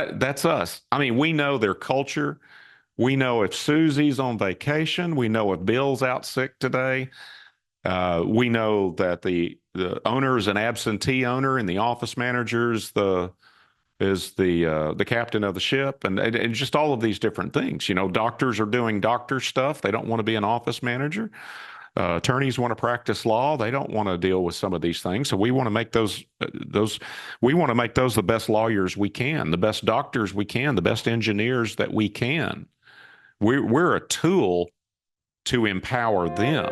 That's us. I mean, we know their culture. We know if Susie's on vacation. We know if Bill's out sick today. We know that the owner is an absentee owner, and the office manager is the captain of the ship, and just all of these different things. Doctors are doing doctor stuff. They don't want to be an office manager. Attorneys want to practice law. They don't want to deal with some of these things. So we want to make those we want to make those the best lawyers we can, the best doctors we can, the best engineers that we can. We're a tool to empower them.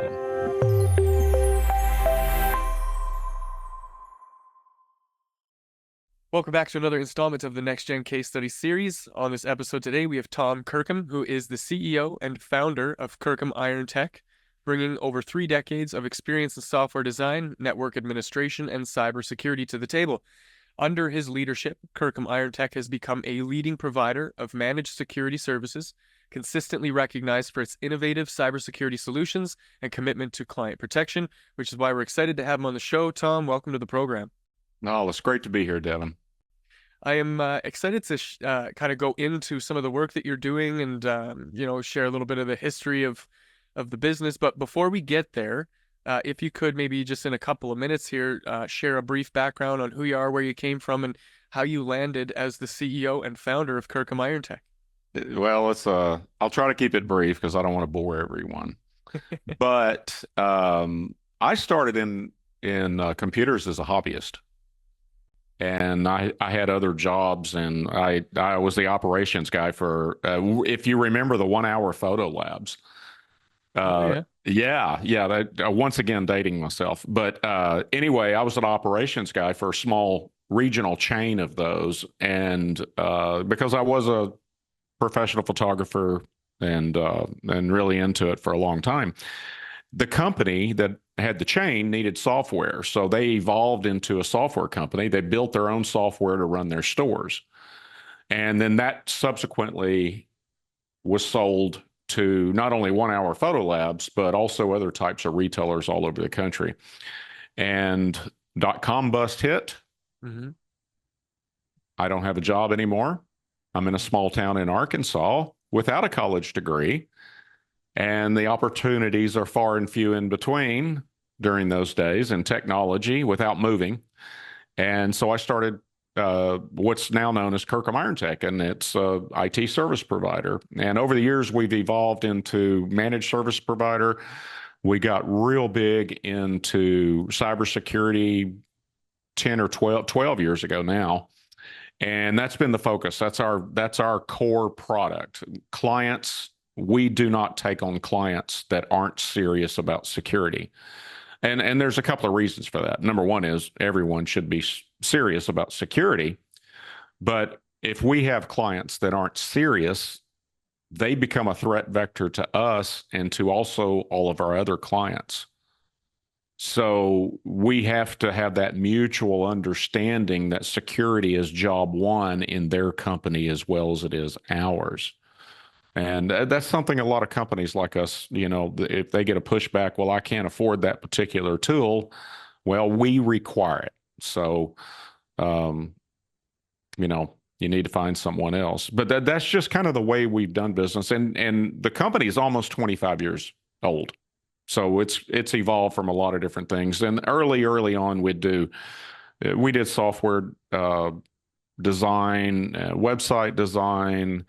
Welcome back to another installment of the Next Gen Case Study series. On this episode today, we have Tom Kirkham, who is the CEO and founder of Kirkham IronTech, bringing over 3 decades of experience in software design, network administration, and cybersecurity to the table. Under his leadership, Kirkham IronTech has become a leading provider of managed security services, consistently recognized for its innovative cybersecurity solutions and commitment to client protection, which is why we're excited to have him on the show. Tom, welcome to the program. Oh, it's great to be here, Devin. I am excited to kind of go into some of the work that you're doing and, share a little bit of the history of the business. But before we get there, if you could maybe just in a couple of minutes here, share a brief background on who you are, where you came from, and how you landed as the CEO and founder of Kirkham IronTech. Well, I'll try to keep it brief because I don't want to bore everyone. But I started in computers as a hobbyist. And I had other jobs, and I was the operations guy for, if you remember, the 1 hour photo labs. Yeah. Once again, dating myself. But anyway, I was an operations guy for a small regional chain of those. And because I was a professional photographer and really into it for a long time, the company that had the chain needed software. So they evolved into a software company. They built their own software to run their stores. And then that subsequently was sold to not only 1 hour photo labs, but also other types of retailers all over the country. And .com bust hit. Mm-hmm. I don't have a job anymore. I'm in a small town in Arkansas without a college degree. And the opportunities are far and few in between during those days in technology without moving. And so I started what's now known as Kirkham IronTech, and it's an IT service provider. And over the years, we've evolved into managed service provider. We got real big into cybersecurity 10 or 12 years ago now. And that's been the focus. That's our core product. We do not take on clients that aren't serious about security. And there's a couple of reasons for that. Number one is everyone should be serious about security. But if we have clients that aren't serious, they become a threat vector to us and to also all of our other clients. So we have to have that mutual understanding that security is job one in their company as well as it is ours. And that's something a lot of companies like us, if they get a pushback, well, I can't afford that particular tool. Well, we require it. So, you need to find someone else. But that's just kind of the way we've done business. And the company is almost 25 years old. So it's evolved from a lot of different things. And early on, we did software design, website design,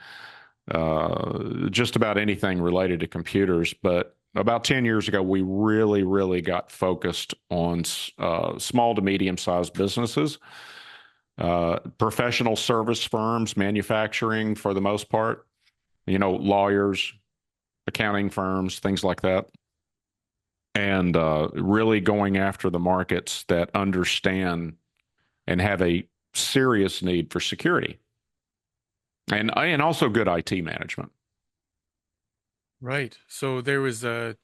just about anything related to computers. But about 10 years ago, we really, really got focused on small to medium-sized businesses, professional service firms, manufacturing for the most part, lawyers, accounting firms, things like that. And really going after the markets that understand and have a serious need for security. And also good IT management. Right. So there was I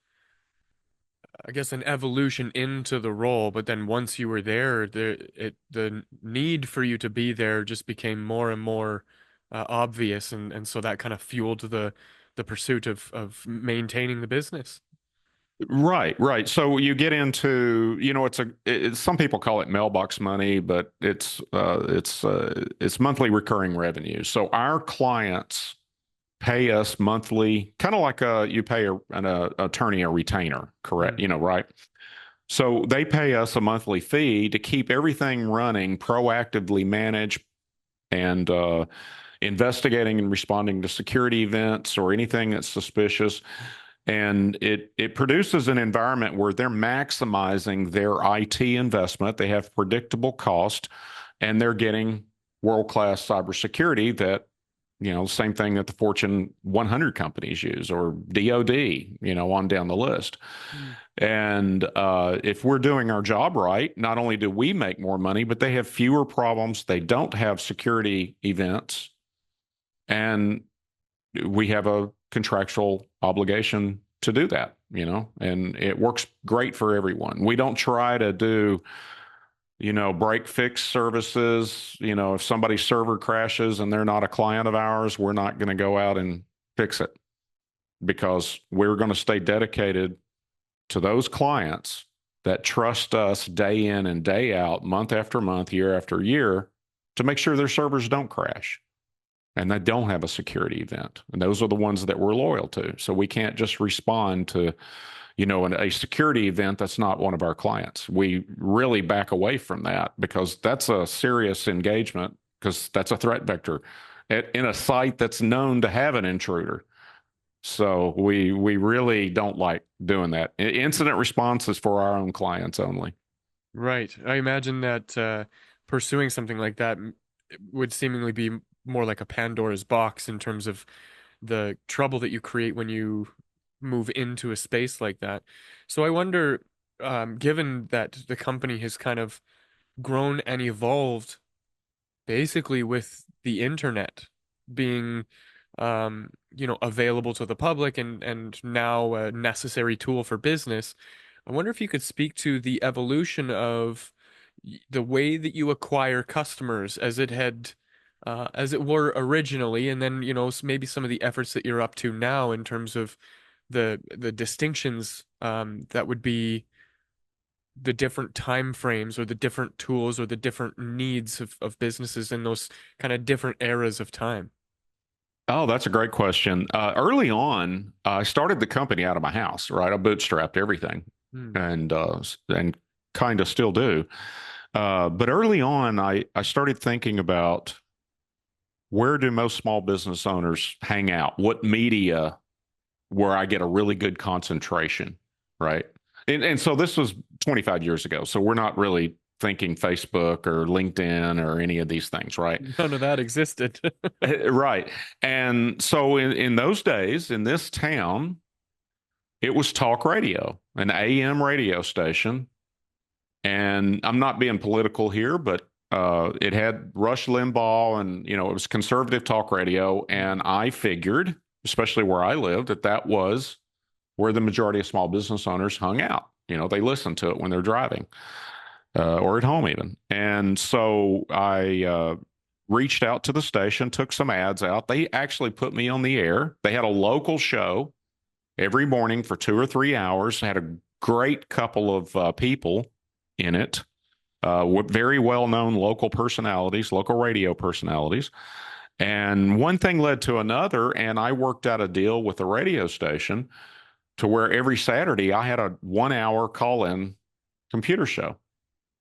guess an evolution into the role, but then once you were there, the need for you to be there just became more and more obvious, and so that kind of fueled the pursuit of maintaining the business. Right, right. So you get into, some people call it mailbox money, but it's monthly recurring revenue. So our clients pay us monthly, kind of like you pay an attorney a retainer, correct? Mm, Right? So they pay us a monthly fee to keep everything running, proactively manage and investigating and responding to security events or anything that's suspicious. And it produces an environment where they're maximizing their IT investment. They have predictable cost, and they're getting world-class cybersecurity that, same thing that the Fortune 100 companies use, or DoD, on down the list. mm. And if we're doing our job right, not only do we make more money, but they have fewer problems. They don't have security events, and we have a contractual obligation to do that, and it works great for everyone. We don't try to do, break fix services. If somebody's server crashes and they're not a client of ours, we're not going to go out and fix it because we're going to stay dedicated to those clients that trust us day in and day out, month after month, year after year, to make sure their servers don't crash and they don't have a security event. And those are the ones that we're loyal to. So we can't just respond to, a security event that's not one of our clients. We really back away from that because that's a serious engagement because that's a threat vector in a site that's known to have an intruder. So we really don't like doing that. Incident response is for our own clients only. Right. I imagine that pursuing something like that would seemingly be more like a Pandora's box in terms of the trouble that you create when you move into a space like that. So I wonder, given that the company has kind of grown and evolved basically with the internet being available to the public and now a necessary tool for business. I wonder if you could speak to the evolution of the way that you acquire customers as it were originally, and then, maybe some of the efforts that you're up to now in terms of the distinctions that would be the different time frames or the different tools or the different needs of businesses in those kind of different eras of time. Oh, that's a great question. Early on, I started the company out of my house, right? I bootstrapped everything Hmm. and kind of still do. But early on, I started thinking about where do most small business owners hang out? What media where I get a really good concentration, right? And so this was 25 years ago. So we're not really thinking Facebook or LinkedIn or any of these things, right? None of that existed. Right. And so in those days, in this town, it was talk radio, an AM radio station. And I'm not being political here, but it had Rush Limbaugh and, it was conservative talk radio. And I figured, especially where I lived, that was where the majority of small business owners hung out. They listened to it when they're driving or at home even. And so I reached out to the station, took some ads out. They actually put me on the air. They had a local show every morning for 2 or 3 hours, had a great couple of people in it, with very well-known local personalities, local radio personalities. And one thing led to another, and I worked out a deal with the radio station to where every Saturday I had a 1 hour call-in computer show.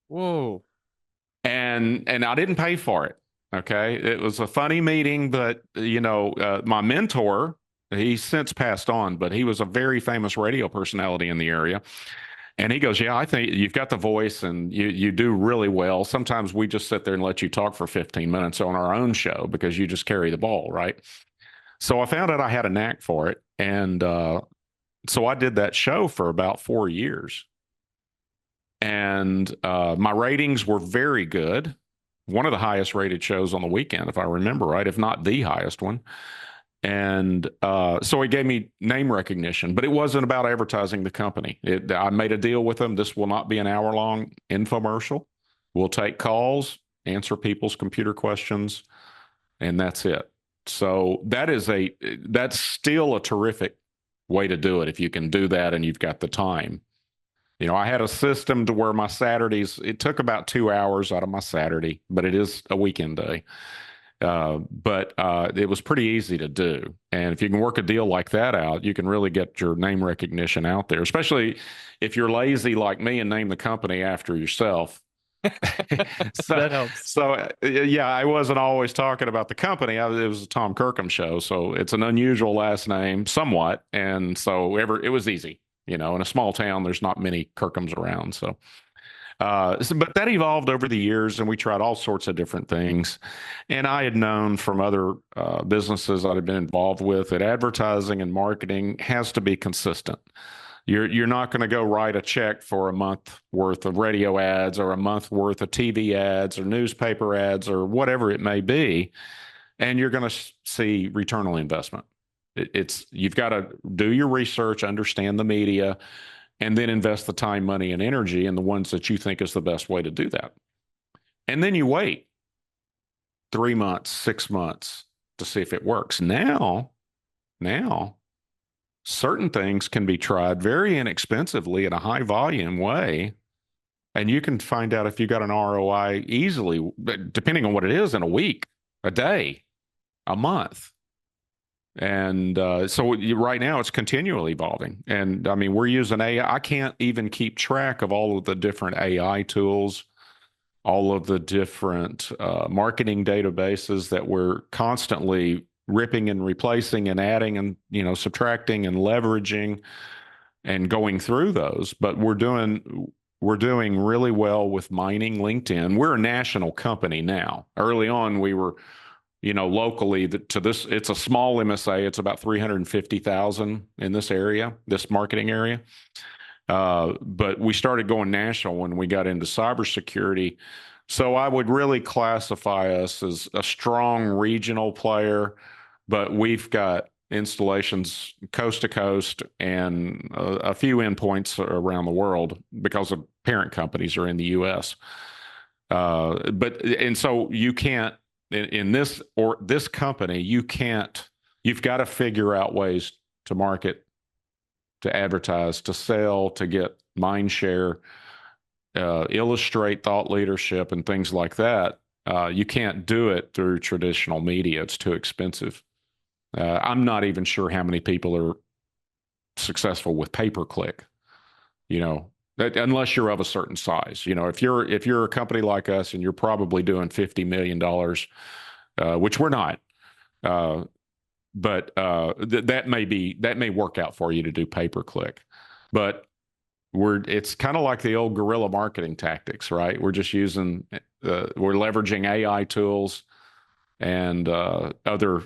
Whoa. And I didn't pay for it. Okay. It was a funny meeting, but my mentor, he's since passed on, but he was a very famous radio personality in the area. And he goes, "Yeah, I think you've got the voice and you do really well. Sometimes we just sit there and let you talk for 15 minutes on our own show because you just carry the ball, right?" So I found out I had a knack for it. And so I did that show for about 4 years. And my ratings were very good. One of the highest rated shows on the weekend, if I remember right, if not the highest one. And so it gave me name recognition, but it wasn't about advertising the company. I made a deal with them. This will not be an hour-long infomercial. We'll take calls, answer people's computer questions, and that's it. So that's still a terrific way to do it if you can do that and you've got the time. I had a system to where my Saturdays, it took about 2 hours out of my Saturday, but it is a weekend day. But it was pretty easy to do. And if you can work a deal like that out, you can really get your name recognition out there, especially if you're lazy like me and name the company after yourself. so, That helps. yeah, I wasn't always talking about the company. It was a Tom Kirkham show. So it's an unusual last name somewhat. And so it was easy. In a small town, there's not many Kirkhams around. But that evolved over the years, and we tried all sorts of different things. And I had known from other businesses I had been involved with that advertising and marketing has to be consistent. You're not going to go write a check for a month worth of radio ads or a month worth of TV ads or newspaper ads or whatever it may be, and you're going to see return on investment. You've got to do your research, understand the media, and then invest the time, money, and energy in the ones that you think is the best way to do that. And then you wait 3 months, 6 months to see if it works. Now, certain things can be tried very inexpensively in a high volume way. And you can find out if you got an ROI easily, depending on what it is, in a week, a day, a month. And right now it's continually evolving. And I mean, we're using AI. I can't even keep track of all of the different AI tools, all of the different marketing databases that we're constantly ripping and replacing and adding and, subtracting and leveraging and going through those. But we're doing really well with mining LinkedIn. We're a national company now. Early on, we were locally to this, it's a small MSA. It's about 350,000 in this area, this marketing area. But we started going national when we got into cybersecurity. So I would really classify us as a strong regional player, but we've got installations coast to coast and a few endpoints around the world because the parent companies are in the U.S. And so you can't, in this company, you've got to figure out ways to market, to advertise, to sell, to get mind share, illustrate thought leadership and things like that. You can't do it through traditional media. It's too expensive. I'm not even sure how many people are successful with pay-per-click, unless you're of a certain size. If you're a company like us and you're probably doing $50 million, which we're not, but that may work out for you to do pay-per-click. But it's kind of like the old guerrilla marketing tactics, right? We're just we're leveraging AI tools and other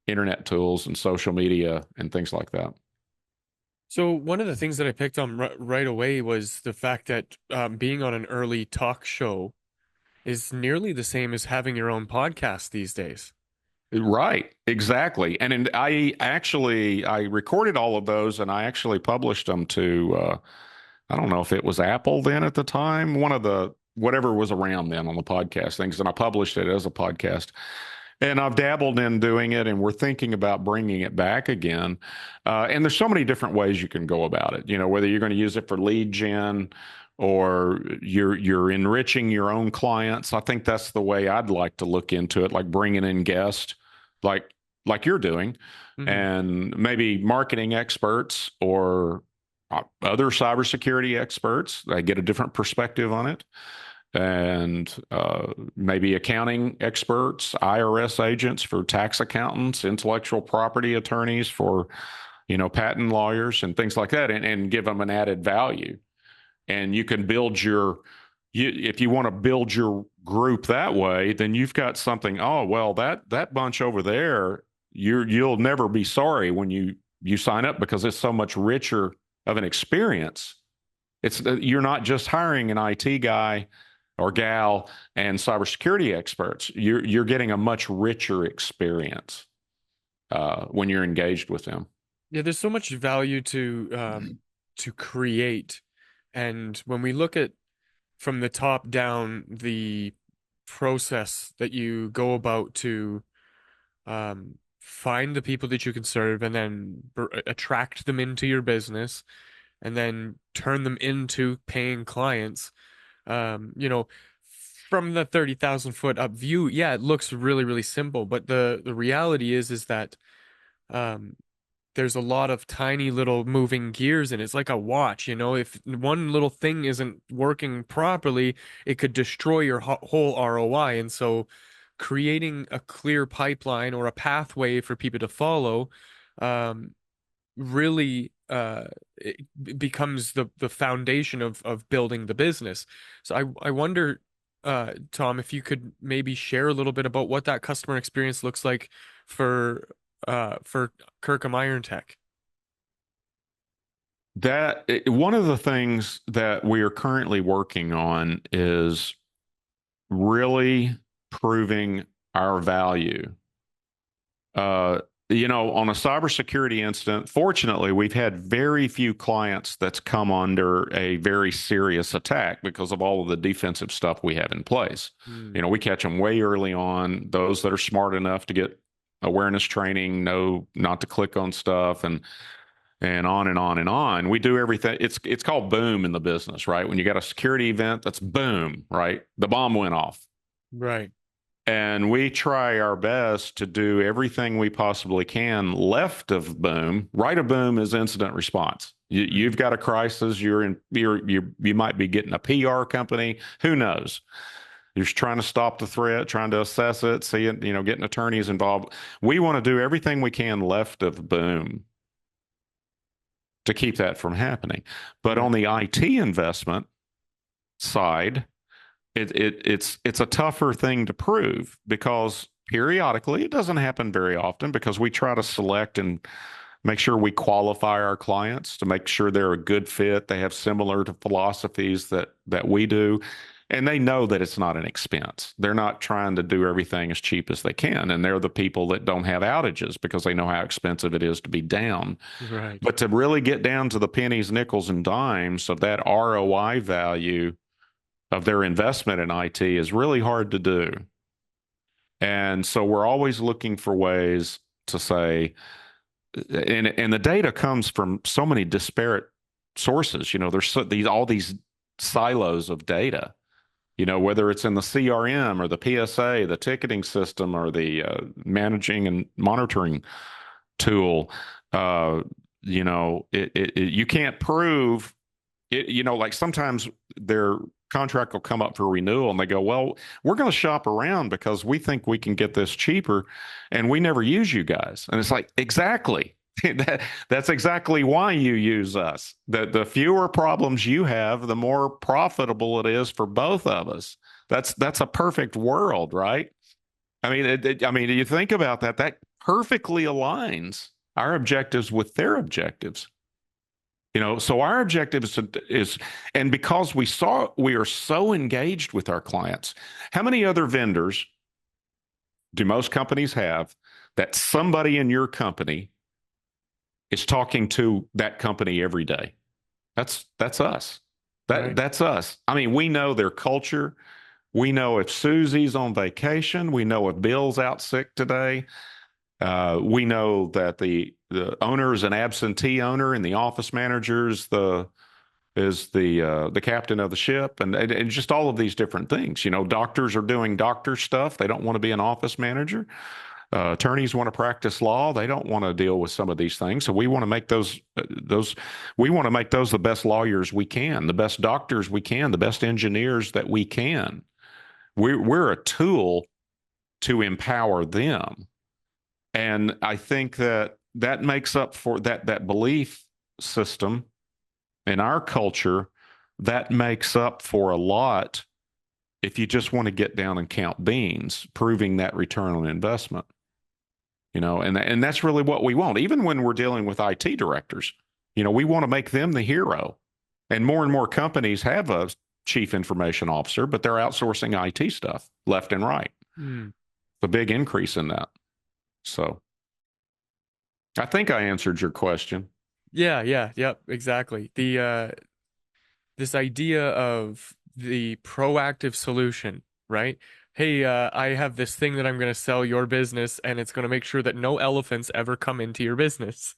internet tools and social media and things like that. So one of the things that I picked on right away was the fact that being on an early talk show is nearly the same as having your own podcast these days. Right, exactly. And I recorded all of those and I actually published them to, I don't know if it was Apple then at the time, one of the, whatever was around then on the podcast things. And I published it as a podcast. And I've dabbled in doing it, and we're thinking about bringing it back again. And there's so many different ways you can go about it. Whether you're going to use it for lead gen or you're enriching your own clients. I think that's the way I'd like to look into it, like bringing in guests, like you're doing, and maybe marketing experts or other cybersecurity experts. They get a different perspective on it. And maybe accounting experts, IRS agents for tax accountants, intellectual property attorneys for, patent lawyers and things like that, and give them an added value. And you can if you want to build your group that way, then you've got something. Oh, well, that bunch over there, you'll never be sorry when you sign up because it's so much richer of an experience. You're not just hiring an IT guy or gal and cybersecurity experts. You're getting a much richer experience when you're engaged with them. Yeah, there's so much value to create, and when we look at from the top down the process that you go about to find the people that you can serve and then attract them into your business and then turn them into paying clients. You know, from the 30,000 foot up view, yeah, it looks really, really simple, but the reality is that um there's a lot of tiny little moving gears and it's like a watch, you know, if one little thing isn't working properly, it could destroy your whole ROI. And so creating a clear pipeline or a pathway for people to follow um, really it becomes the foundation of building the business. So I wonder, Tom, if you could maybe share a little bit about what that customer experience looks like for for Kirkham IronTech. One of the things that we are currently working on is really proving our value. Uh, on a cybersecurity incident, fortunately, we've had very few clients that's come under a very serious attack because of all of the defensive stuff we have in place. Hmm. We catch them way early on. Those that are smart enough to get awareness training know not to click on stuff and on and on and on. We do everything. It's called boom in the business, right? When you got a security event, that's boom, right? The bomb went off. Right. And we try our best to do everything we possibly can left of boom. Right of boom is incident response. You've got a crisis. You might be getting a PR company. Who knows? You're just trying to stop the threat, trying to assess it, see it. Getting attorneys involved. We want to do everything we can left of boom to keep that from happening. But Right. on the IT investment side, it's a tougher thing to prove because periodically it doesn't happen very often because we try to select and make sure we qualify our clients to make sure they're a good fit. They have similar to philosophies that we do. And they know that it's not an expense. They're not trying to do everything as cheap as they can. And they're the people that don't have outages because they know how expensive it is to be down. Right. But to really get down to the pennies, nickels, and dimes of that ROI value of their investment in IT is really hard to do. And so we're always looking for ways to say, and the data comes from so many disparate sources. There's all these silos of data. Whether it's in the CRM or the PSA, the ticketing system, or the managing and monitoring tool. Uh, you can't prove it. Like sometimes their contract will come up for renewal and they go, well, we're going to shop around because we think we can get this cheaper and we never use you guys. And it's like, exactly. That's exactly why you use us. The fewer problems you have, the more profitable it is for both of us. That's a perfect world, right? I mean, you think about that, that perfectly aligns our objectives with their objectives. So our objective is, and because we are so engaged with our clients, how many other vendors do most companies have that somebody in your company is talking to that company every day? That's us. Right. That's us. I mean, we know their culture. We know if Susie's on vacation. We know if Bill's out sick today. We know that the owner is an absentee owner, and the office manager is the captain of the ship, and just all of these different things. Doctors are doing doctor stuff. They don't want to be an office manager. Attorneys want to practice law. They don't want to deal with some of these things. So we want to make those we want to make those the best lawyers we can, the best doctors we can, the best engineers that we can. We're a tool to empower them. And I think that makes up for that belief system in our culture. That makes up for a lot if you just want to get down and count beans, proving that return on investment. And that's really what we want. Even when we're dealing with IT directors, we want to make them the hero. And more companies have a chief information officer, but they're outsourcing IT stuff left and right. Hmm. A big increase in that. So I think I answered your question. Yeah, yeah, yep, exactly. The this idea of the proactive solution, right? hey, I have this thing that I'm going to sell your business, and it's going to make sure that no elephants ever come into your business.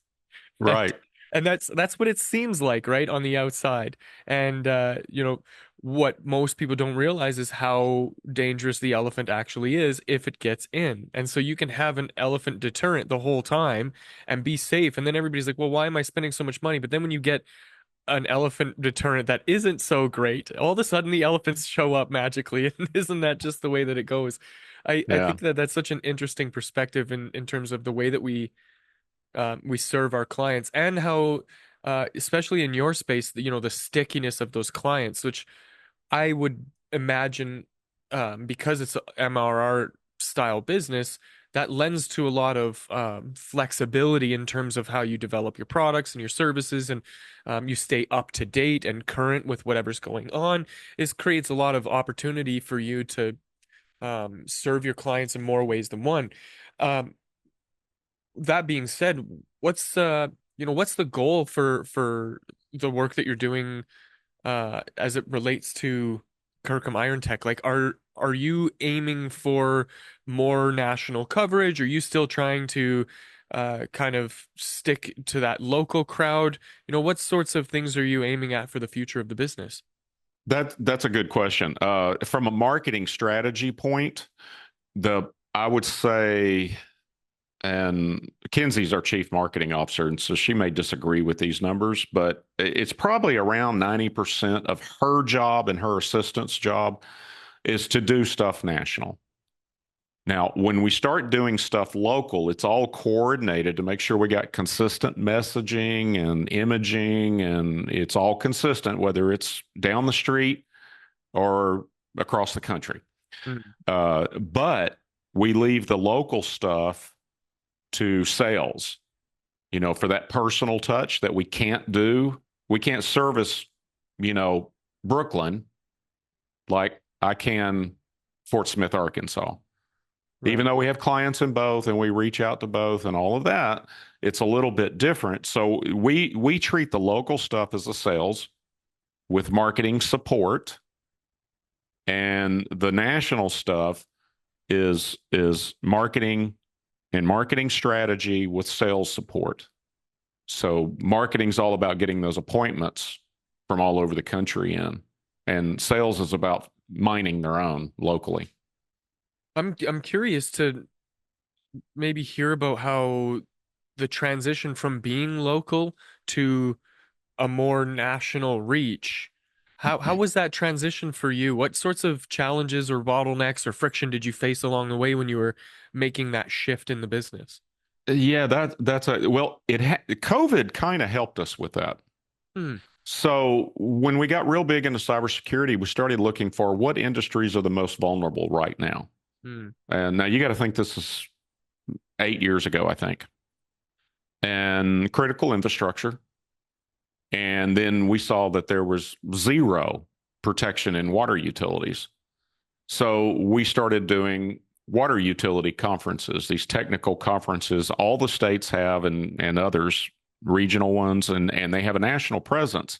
And Right. that's what it seems like, right, on the outside. And what most people don't realize is how dangerous the elephant actually is if it gets in. And so you can have an elephant deterrent the whole time and be safe. And then everybody's like, well, why am I spending so much money? But then when you get an elephant deterrent that isn't so great, all of a sudden the elephants show up magically. And isn't that just the way that it goes? I Yeah. think that that's such an interesting perspective in terms of the way that we serve our clients and how especially in your space, the stickiness of those clients, which I would imagine because it's a MRR style business, that lends to a lot of flexibility in terms of how you develop your products and your services, and you stay up to date and current with whatever's going on. This creates a lot of opportunity for you to serve your clients in more ways than one. Um, that being said, what's the goal for the work that you're doing as it relates to Kirkham IronTech? Like, are you aiming for more national coverage? Are you still trying to kind of stick to that local crowd? What sorts of things are you aiming at for the future of the business? That's a good question. From a marketing strategy point, the I would say, and Kenzie's our chief marketing officer, and so she may disagree with these numbers, but it's probably around 90% of her job and her assistant's job is to do stuff national. Now, when we start doing stuff local, it's all coordinated to make sure we got consistent messaging and imaging, and it's all consistent, whether it's down the street or across the country. Mm, But we leave the local stuff to sales, for that personal touch that we can't do. We can't service, you know, Brooklyn like I can Fort Smith, Arkansas. Even right. though we have clients in both and we reach out to both and all of that, it's a little bit different. So we treat the local stuff as a sales with marketing support, and the national stuff is marketing and marketing strategy with sales support. So marketing's all about getting those appointments from all over the country in, and sales is about mining their own locally. I'm curious to maybe hear about how the transition from being local to a more national reach. How was that transition for you? What sorts of challenges or bottlenecks or friction did you face along the way when you were making that shift in the business? Yeah, that's a well, COVID kind of helped us with that. Hmm. So when we got real big into cybersecurity, we started looking for what industries are the most vulnerable right now. Hmm. And now you got to think this is 8 years ago, I think, and critical infrastructure. And then we saw that there was zero protection in water utilities. So we started doing water utility conferences, these technical conferences. All the states have, and others, regional ones, and they have a national presence.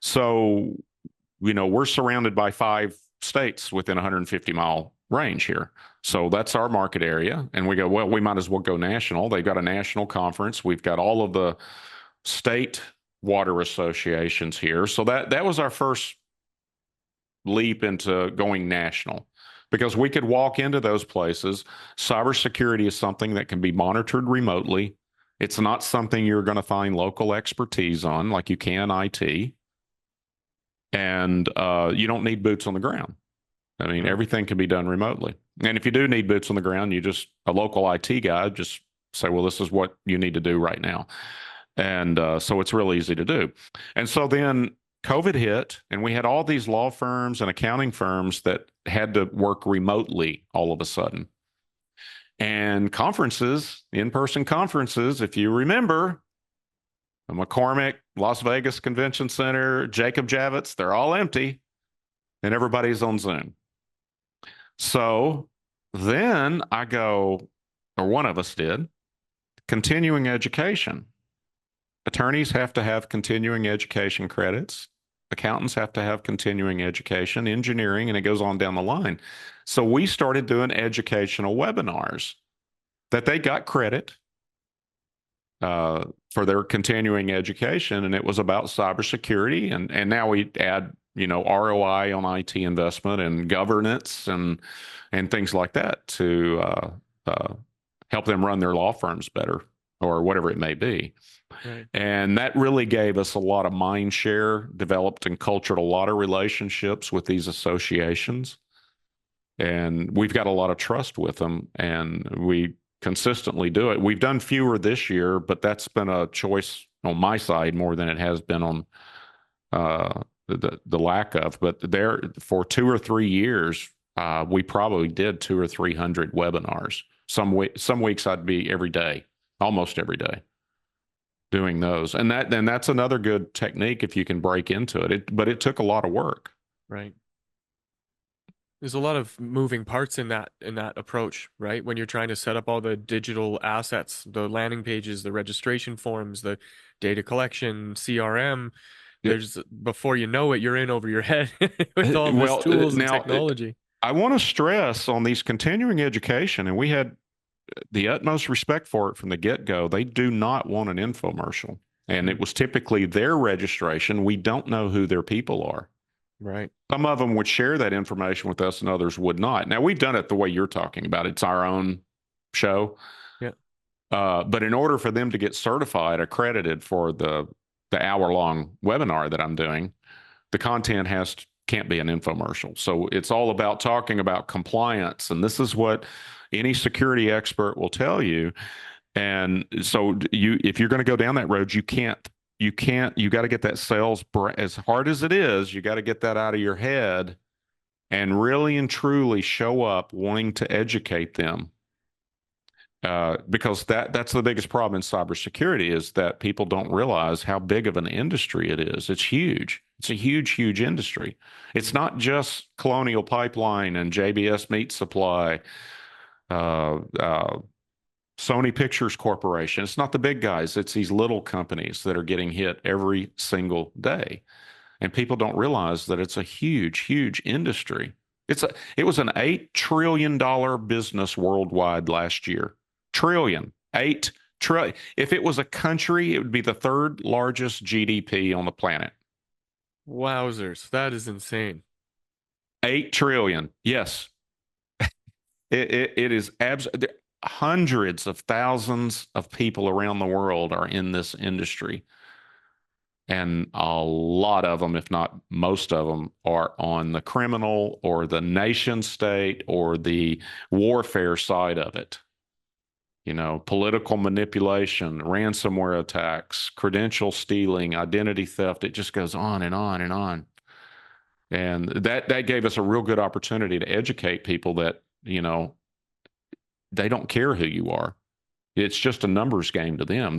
So, we're surrounded by 5 states within 150-mile range here. So that's our market area. And we go, well, we might as well go national. They've got a national conference. We've got all of the state water associations here. So that was our first leap into going national, because we could walk into those places. Cybersecurity is something that can be monitored remotely. It's not something you're going to find local expertise on like you can IT. And you don't need boots on the ground. I mean, Hmm. everything can be done remotely. And if you do need boots on the ground, a local IT guy, just say, well, this is what you need to do right now. And so it's real easy to do. And so then COVID hit, and we had all these law firms and accounting firms that had to work remotely all of a sudden. And conferences, in person conferences, if you remember, the McCormick, Las Vegas Convention Center, Jacob Javits, they're all empty, and everybody's on Zoom. So then I go, or one of us did, continuing education. Attorneys have to have continuing education credits. Accountants have to have continuing education, engineering, and it goes on down the line. So we started doing educational webinars that they got credit for their continuing education, and it was about cybersecurity. And now we add, ROI on IT investment and governance and things like that to help them run their law firms better or whatever it may be. Right. And that really gave us a lot of mind share, developed and cultured a lot of relationships with these associations. And we've got a lot of trust with them, and we consistently do it. We've done fewer this year, but that's been a choice on my side more than it has been on the lack of. But there, for 2 or 3 years, we probably did 200 or 300 webinars. Some weeks I'd be every day, almost every day, doing those. And that's another good technique if you can break into it. But it took a lot of work. Right. There's a lot of moving parts in that approach, right? When you're trying to set up all the digital assets, the landing pages, the registration forms, the data collection, CRM, there's before you know it, you're in over your head with all these tools and technology. I want to stress on these continuing education, and we had the utmost respect for it from the get-go. They do not want an infomercial, and it was typically their registration. We don't know who their people are. Right. Some of them would share that information with us and others would not. Now, we've done it the way you're talking about. It's our own show. Yeah. But in order for them to get certified, accredited for the hour-long webinar that I'm doing, the content can't be an infomercial. So it's all about talking about compliance. And this is what any security expert will tell you. And so if you're going to go down that road, you got to get that sales, as hard as it is, you got to get that out of your head and really and truly show up wanting to educate them. Because that's the biggest problem in cybersecurity is that people don't realize how big of an industry it is. It's huge. It's a huge, huge industry. It's not just Colonial Pipeline and JBS Meat Supply, Sony Pictures Corporation. It's not the big guys. It's these little companies that are getting hit every single day. And people don't realize that it's a huge, huge industry. It was an $8 trillion business worldwide last year. Trillion. 8 trillion. If it was a country, it would be the third largest GDP on the planet. Wowzers. That is insane. 8 trillion. Yes. It is absolutely. Hundreds of thousands of people around the world are in this industry. And a lot of them, if not most of them, are on the criminal or the nation state or the warfare side of it. Political manipulation, ransomware attacks, credential stealing, identity theft. It just goes on and on and on. And that gave us a real good opportunity to educate people that, they don't care who you are. It's just a numbers game to them.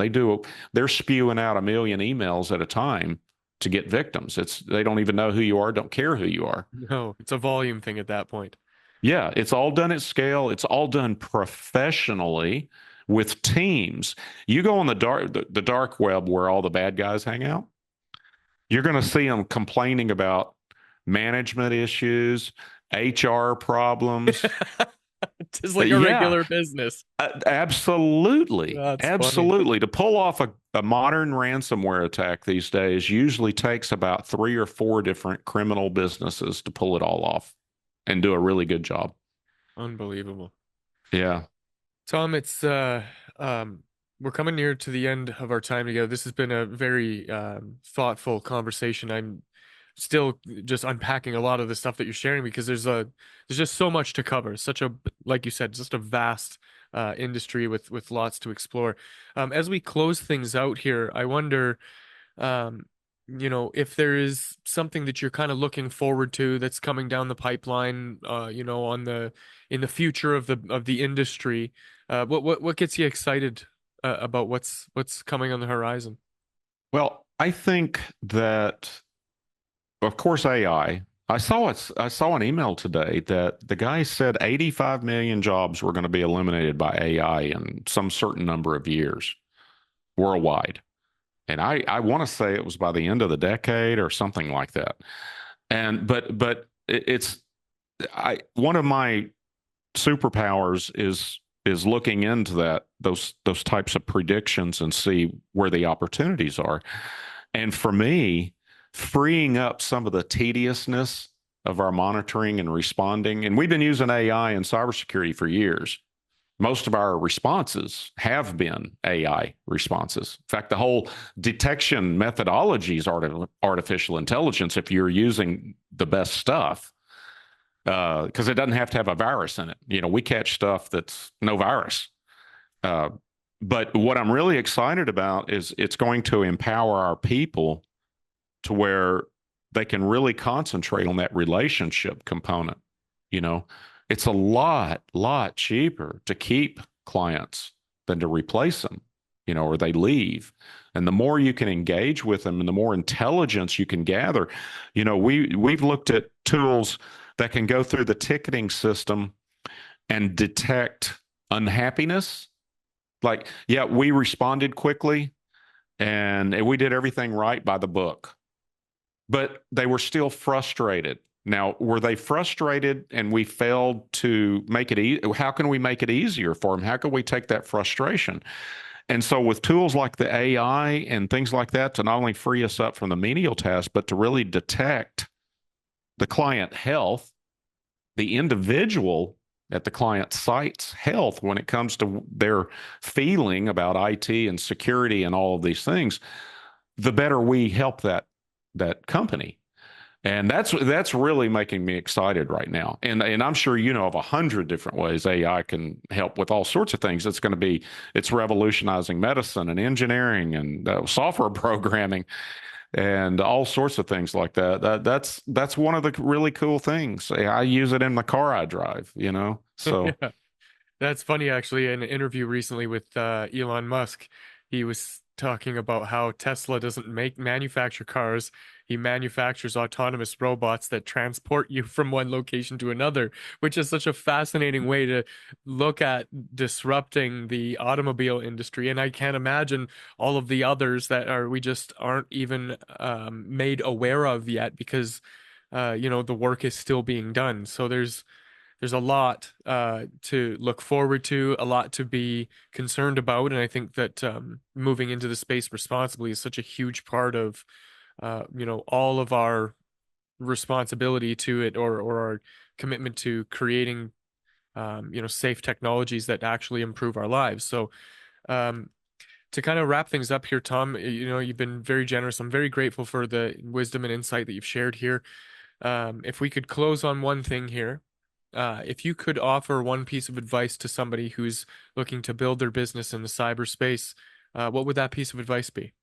They're spewing out 1 million emails at a time to get victims. They don't even know who you are, don't care who you are. No, it's a volume thing at that point. Yeah, it's all done at scale. It's all done professionally with teams. You go on the dark web where all the bad guys hang out. You're going to see them complaining about management issues, HR problems. Just like a regular business. Absolutely. That's absolutely. Funny. To pull off a modern ransomware attack these days usually takes about 3 or 4 different criminal businesses to pull it all off and do a really good job. Unbelievable. Yeah. Tom, it's we're coming near to the end of our time together. This has been a very thoughtful conversation. I'm still just unpacking a lot of the stuff that you're sharing because there's just so much to cover. Such a, like you said, just a vast industry with lots to explore. As we close things out here, I wonder, if there is something that you're kind of looking forward to that's coming down the pipeline, in the future of the industry. What gets you excited about what's coming on the horizon? Well, I think that, of course, AI. I saw an email today that the guy said 85 million jobs were going to be eliminated by AI in some certain number of years worldwide. And I want to say it was by the end of the decade or something like that. And but it's I one of my superpowers is looking into those types of predictions and see where the opportunities are. And for me, freeing up some of the tediousness of our monitoring and responding, and we've been using AI in cybersecurity for years. Most of our responses have been AI responses. In fact, the whole detection methodology is artificial intelligence if you're using the best stuff, because it doesn't have to have a virus in it. We catch stuff that's no virus. Uh, but what I'm really excited about is it's going to empower our people to where they can really concentrate on that relationship component. You know, it's a lot cheaper to keep clients than to replace them, or they leave. And the more you can engage with them and the more intelligence you can gather, we've looked at tools that can go through the ticketing system and detect unhappiness. Like, yeah, we responded quickly and we did everything right by the book, but they were still frustrated. Now, were they frustrated and we failed to make it easy? How can we make it easier for them? How can we take that frustration? And so, with tools like the AI and things like that, to not only free us up from the menial tasks, but to really detect the client health, the individual at the client site's health when it comes to their feeling about IT and security and all of these things, the better we help that company. And that's really making me excited right now. And I'm sure of 100 different ways AI can help with all sorts of things. It's revolutionizing medicine and engineering and software programming and all sorts of things like that. That's one of the really cool things. I use it in the car I drive. So Yeah. That's funny, actually. In an interview recently with Elon Musk, he was talking about how Tesla doesn't manufacture cars. He manufactures autonomous robots that transport you from one location to another, which is such a fascinating way to look at disrupting the automobile industry. And I can't imagine all of the others that we just aren't even made aware of yet because, the work is still being done. So there's a lot to look forward to, a lot to be concerned about, and I think that moving into the space responsibly is such a huge part of all of our responsibility to it, or our commitment to creating safe technologies that actually improve our lives. So um, to kind of wrap things up here, Tom, you've been very generous. I'm very grateful for the wisdom and insight that you've shared here. If we could close on one thing here, if you could offer one piece of advice to somebody who's looking to build their business in the cyberspace, what would that piece of advice be?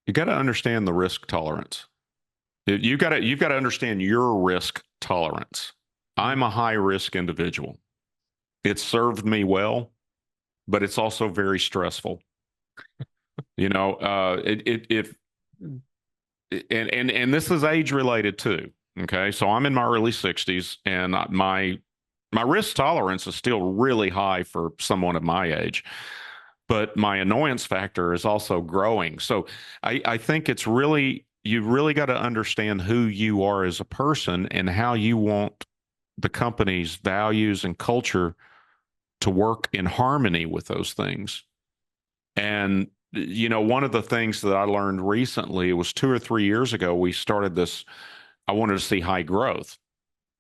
you got to understand the risk tolerance. You've got to understand your risk tolerance. I'm a high risk individual. It's served me well, but it's also very stressful. If and this is age related too. Okay, so I'm in my early 60s, and my risk tolerance is still really high for someone of my age, but my annoyance factor is also growing. So I think you really got to understand who you are as a person and how you want the company's values and culture to work in harmony with those things. And one of the things that I learned recently, it was 2 or 3 years ago, we started this. I wanted to see high growth,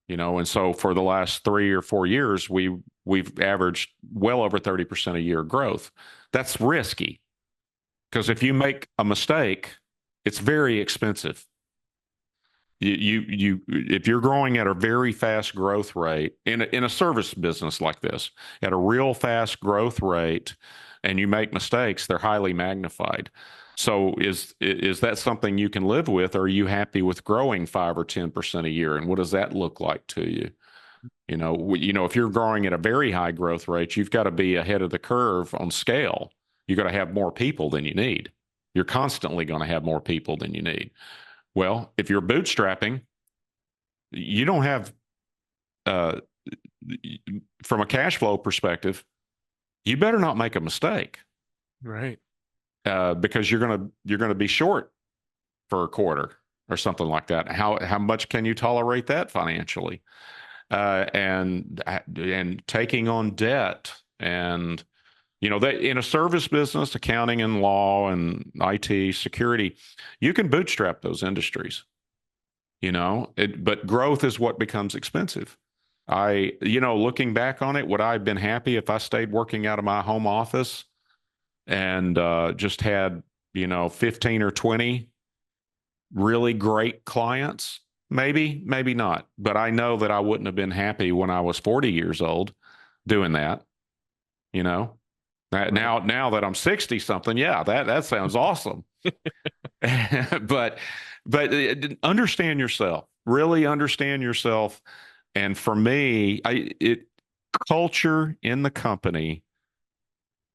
and so for the last 3 or 4 years, we've averaged well over 30% a year growth. That's risky because if you make a mistake, it's very expensive. If you're growing at a very fast growth rate in a service business like this, at a real fast growth rate, and you make mistakes, they're highly magnified. So is that something you can live with? Or are you happy with growing 5 or 10% a year? And what does that look like to you? If you're growing at a very high growth rate, you've got to be ahead of the curve on scale. You've got to have more people than you need. You're constantly going to have more people than you need. Well, if you're bootstrapping, you don't have, uh, from a cash flow perspective, you better not make a mistake, Right. because you're gonna be short for a quarter or something like that. How much can you tolerate that financially? And taking on debt, and that in a service business, accounting and law and IT security, you can bootstrap those industries. But growth is what becomes expensive. Looking back on it, would I have been happy if I stayed working out of my home office and just had 15 or 20 really great clients? Maybe, maybe not. But I know that I wouldn't have been happy when I was 40 years old doing that. You know, Right. now that I'm 60 something, yeah, that sounds awesome. but understand yourself. Really understand yourself. And for me, culture in the company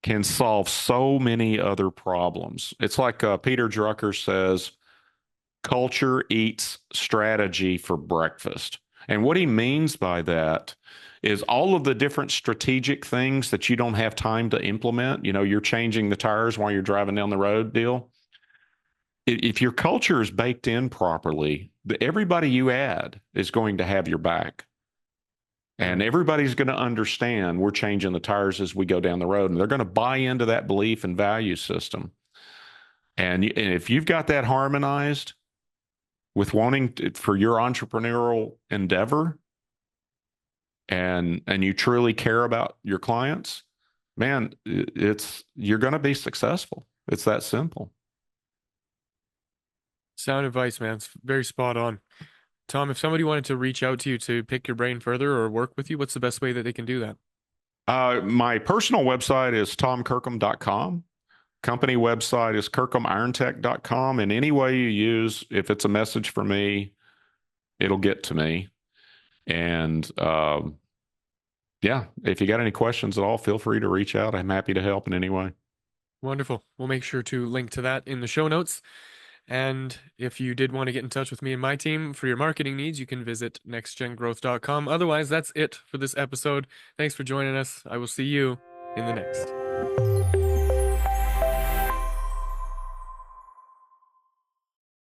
can solve so many other problems. It's like Peter Drucker says, culture eats strategy for breakfast. And what he means by that is all of the different strategic things that you don't have time to implement. You're changing the tires while you're driving down the road deal. If your culture is baked in properly, everybody you add is going to have your back. And Right. everybody's going to understand we're changing the tires as we go down the road. And they're going to buy into that belief and value system. And if you've got that harmonized with wanting for your entrepreneurial endeavor, and you truly care about your clients, man, you're going to be successful. It's that simple. Sound advice, man. It's very spot on. Tom, if somebody wanted to reach out to you to pick your brain further or work with you, what's the best way that they can do that? My personal website is tomkirkham.com. Company website is kirkhamirontech.com. And any way you use, if it's a message for me, it'll get to me. And yeah, if you got any questions at all, feel free to reach out. I'm happy to help in any way. Wonderful. We'll make sure to link to that in the show notes. And if you did want to get in touch with me and my team for your marketing needs, you can visit nextgengrowth.com. Otherwise, that's it for this episode. Thanks for joining us. I will see you in the next.